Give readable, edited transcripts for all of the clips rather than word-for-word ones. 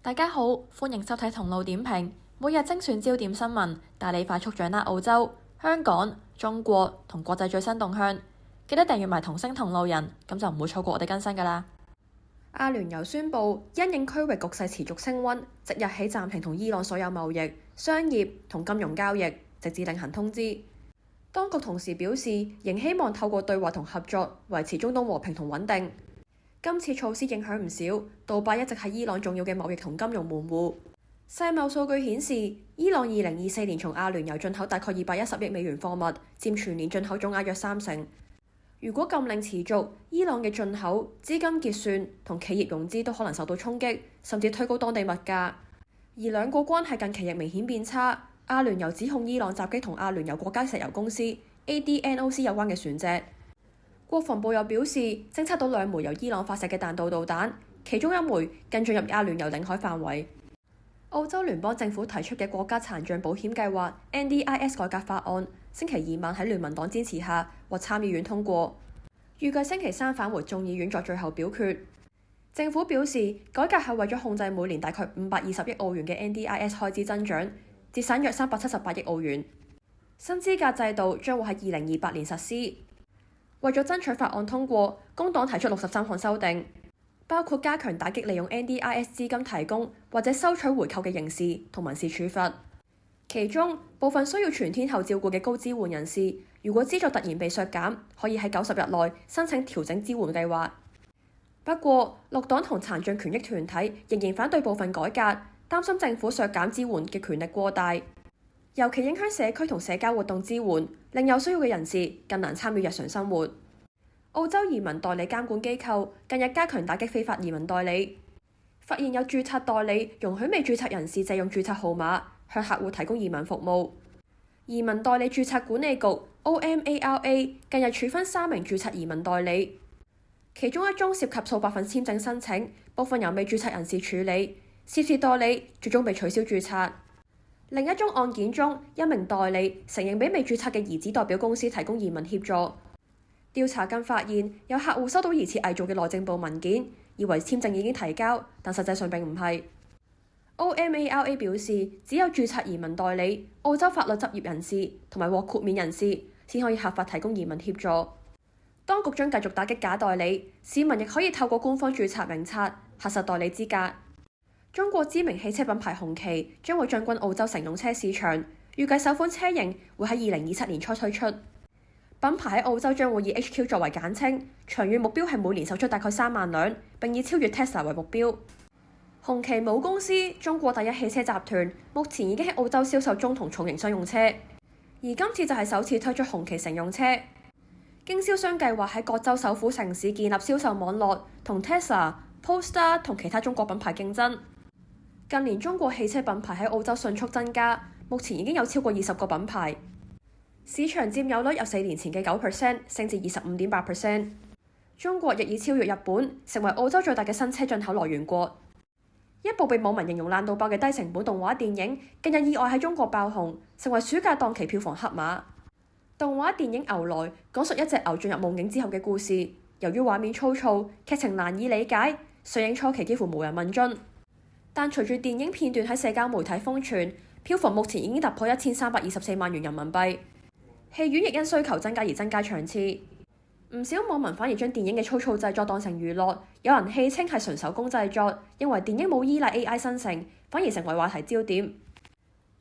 大家好，歡迎收睇同路點評，每日精選焦點新聞，帶你快速掌握澳洲、香港、中國同國際最新動向。記得訂閱埋同聲同路人，咁就唔會錯過我哋更新㗎喇。阿聯酋宣布，因應區域局勢持續升溫，即日起暫停同伊朗所有貿易、商業同金融交易，直至另行通知。當局同時表示，仍希望透過對話同合作，維持中東和平同穩定。今次措施影響唔少，杜拜一直係伊朗重要嘅貿易同金融門戶。世貿數據顯示，伊朗2024年從阿聯酋進口大概210億美元貨物，佔全年進口總額約30%。如果禁令持續，伊朗嘅進口、資金結算同企業融資都可能受到衝擊，甚至推高當地物價。而兩國關係近期亦明顯變差。阿聯酋指控伊朗襲擊同阿聯酋國家石油公司 ADNOC 有關嘅船隻。國防部又表示，偵測到2枚由伊朗發射嘅彈道導彈，其中1枚更進入阿聯酋領海範圍。澳洲聯邦政府提出嘅國家殘障保險計劃 NDIS 改革法案，星期2晚喺聯盟黨支持下獲參議院通過，預計星期3返回眾議院作最後表決。政府表示，改革係為咗控制每年大概520億澳元嘅 NDIS 開支增長，節省約378億澳元。新資格制度將會喺2028年實施。為咗爭取法案通過，工黨提出63項修訂，包括加強打擊利用 NDIS 資金提供或者收取回扣嘅刑事同民事處罰。其中部分需要全天候照顧嘅高支援人士，如果資助突然被削減，可以喺90日內申請調整支援計劃。不過，綠黨同殘障權益團體仍然反對部分改革，擔心政府削減支援嘅權力過大，尤其影響社區同社交活動支援，令有需要嘅人士更難參與日常生活。澳洲移民代理監管機構近日加強打擊非法移民代理，發現有註冊代理容許未註冊人士借用註冊號碼向客戶提供移民服務。移民代理註冊管理局 OMARA 近日處分3名註冊移民代理，其中一宗涉及數百份簽證申請，部分由未註冊人士處理，涉事代理最終被取消註冊。另一宗案件中，一名代理承認俾未註冊嘅兒子代表公司提供移民協助。調查更發現，有客戶收到疑似偽造嘅內政部文件，以為簽證已經提交，但實際上並唔係。OMARA 表示，只有註冊移民代理、澳洲法律執業人士同埋獲豁免人士先可以合法提供移民協助。當局將繼續打擊假代理，市民亦可以透過官方註冊名冊核實代理資格。中國知名汽車品牌紅旗將會進軍澳洲乘用車市場，預計首款車型會喺2027年初推出。品牌喺澳洲將會以 HQ 作為簡稱，長遠目標係每年售出大概3萬輛，並以超越 Tesla 為目標。紅旗母公司中國第一汽車集團目前已經喺澳洲銷售中同重型商用車，而今次就係首次推出紅旗乘用車。經銷商計劃喺各州首府城市建立銷售網絡，同 Tesla、Polestar 同其他中國品牌競爭。近年中國汽車品牌喺澳洲迅速增加，目前已經有超過20個品牌，市場佔有率由4年前嘅9%升至25.8%。中國亦已超越日本，成為澳洲最大嘅新車進口來源國。一部被網民形容爛到爆嘅低成本動畫電影，近日意外喺中國爆紅，成為暑假檔期票房黑馬。動畫電影《牛來》講述一隻牛進入夢境之後嘅故事，由於畫面粗糙，劇情難以理解，上映初期幾乎無人問津。但隨住電影片段喺社交媒體瘋傳，票房目前已經突破1324萬元人民幣。戲院亦因需求增加而增加場次。唔少網民反而將電影嘅粗糙製作當成娛樂，有人戲稱係純手工製作，認為電影冇依賴 AI 生成，反而成為話題焦點。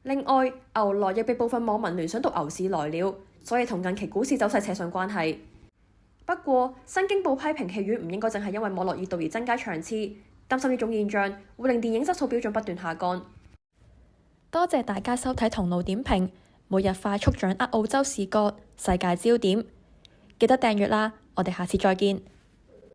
另外，牛來亦被部分網民聯想到牛市來了，所以同近期股市走勢扯上關係。不過，新京報批評戲院唔應該淨係因為網絡熱度而增加場次，擔心呢種現象會令電影質素標準不斷下降。多謝大家收睇同路點評，每日快速掌握澳洲視覺、世界焦點，記得訂閱啦！我哋下次再見。